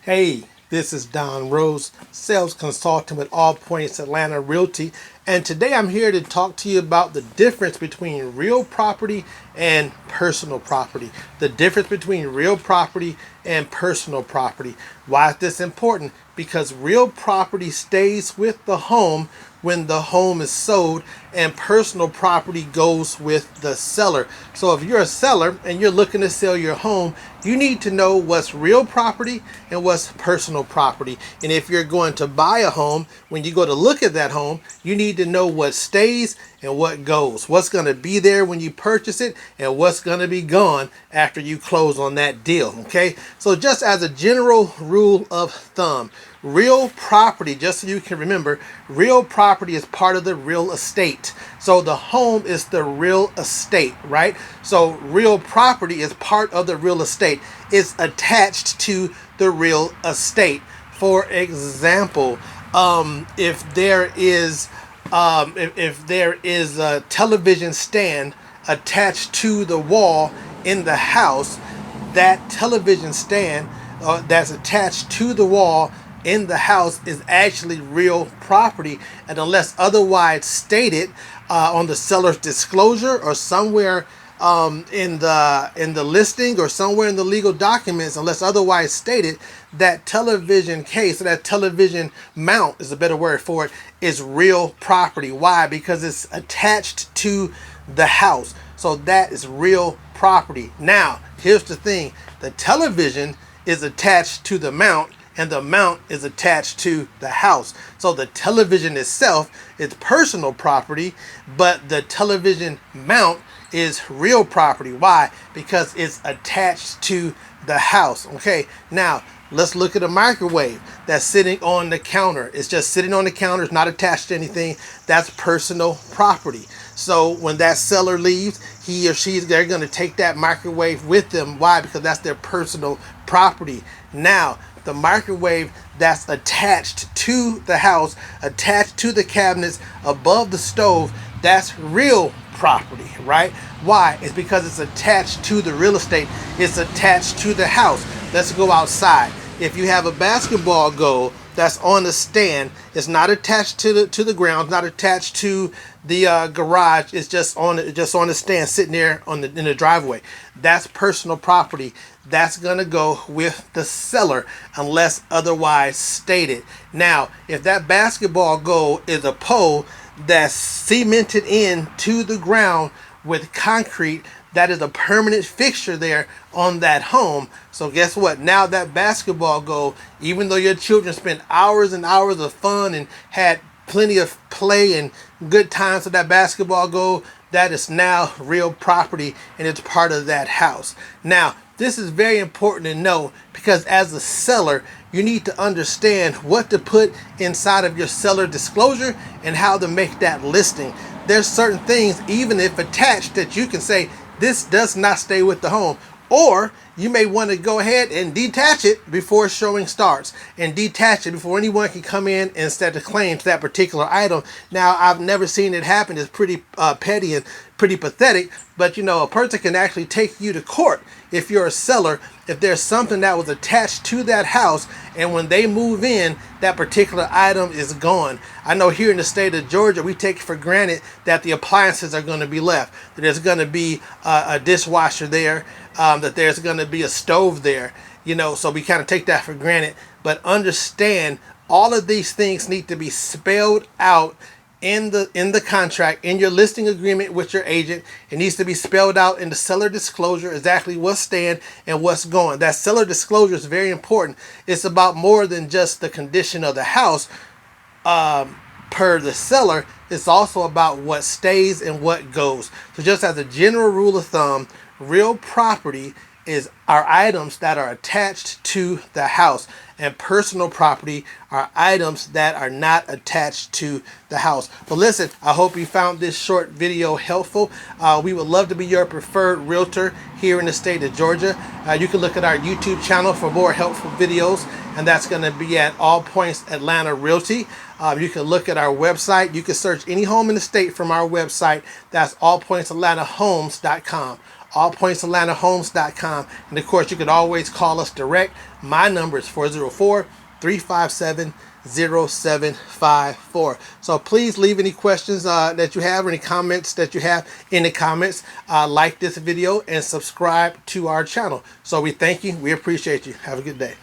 Hey, this is Don Rose, sales consultant with All Points Atlanta Realty, and today I'm here to talk to you about the difference between real property and personal property. The difference between real property and personal property. Why is this important? Because real property stays with the home when the home is sold, and personal property goes with the seller. So if you're a seller and you're looking to sell your home, you need to know what's real property and what's personal property. And if you're going to buy a home, when you go to look at that home, you need to know what stays and what goes. What's going to be there when you purchase it and what's going to be gone after you close on that deal. Okay, so just as a general rule of thumb, real property, just so you can remember, real property is part of the real estate. So the home is the real estate, right? So real property is part of the real estate. It's attached to the real estate. For example, if there is a television stand attached to the wall in the house, that television stand that's attached to the wall in the house is actually real property, and unless otherwise stated on the seller's disclosure or somewhere in the listing or somewhere in the legal documents, unless otherwise stated, that television case, or that television mount is a better word for it, is real property. Why? Because it's attached to the house. So that is real property. Now, here's the thing. The television is attached to the mount, and the mount is attached to the house. So the television itself is personal property, but the television mount is real property. Why? Because it's attached to the house. Okay, now let's look at a microwave that's sitting on the counter. It's just sitting on the counter, it's not attached to anything. That's personal property. So when that seller leaves, he or they're going to take that microwave with them. Why? Because that's their personal property. Now, the microwave that's attached to the house, attached to the cabinets above the stove, that's real property, right? Why? It's because it's attached to the real estate. It's attached to the house. Let's go outside. If you have a basketball goal that's on the stand, it's not attached to the ground, not attached to the garage. It's just on the stand, sitting there in the driveway. That's personal property. That's gonna go with the seller unless otherwise stated. Now, if that basketball goal is a pole that's cemented into the ground with concrete, that is a permanent fixture there on that home. So guess what? Now that basketball goal, even though your children spent hours and hours of fun and had plenty of play and good times with that basketball goal, that is now real property, and it's part of that house. Now, this is very important to know, because as a seller, you need to understand what to put inside of your seller disclosure and how to make that listing. There's certain things, even if attached, that you can say, this does not stay with the home. Or you may want to go ahead and detach it before showing starts, and detach it before anyone can come in and set a claim to that particular item. Now, I've never seen it happen. It's pretty petty and pretty pathetic, but a person can actually take you to court if you're a seller, if there's something that was attached to that house, and when they move in, that particular item is gone. I know here in the state of Georgia, we take it for granted that the appliances are going to be left, that there's going to be a dishwasher there, that there's going to be a stove there, so we kind of take that for granted. But understand, all of these things need to be spelled out in the contract, in your listing agreement with your agent. It needs to be spelled out in the seller disclosure exactly what's staying and what's going. That seller disclosure is very important. It's about more than just the condition of the house per the seller. It's also about what stays and what goes. So just as a general rule of thumb, real property are items that are attached to the house, and personal property are items that are not attached to the house. But listen, I hope you found this short video helpful. We would love to be your preferred realtor here in the state of Georgia. You can look at our YouTube channel for more helpful videos, and that's going to be at All Points Atlanta Realty. You can look at our website. You can search any home in the state from our website. That's allpointsatlanta.homes.com. allpointsatlanta.homes.com. And of course, you can always call us direct. My number is 404-357-0754. So please leave any questions that you have, or any comments that you have in the comments. Like this video and subscribe to our channel. So we thank you. We appreciate you. Have a good day.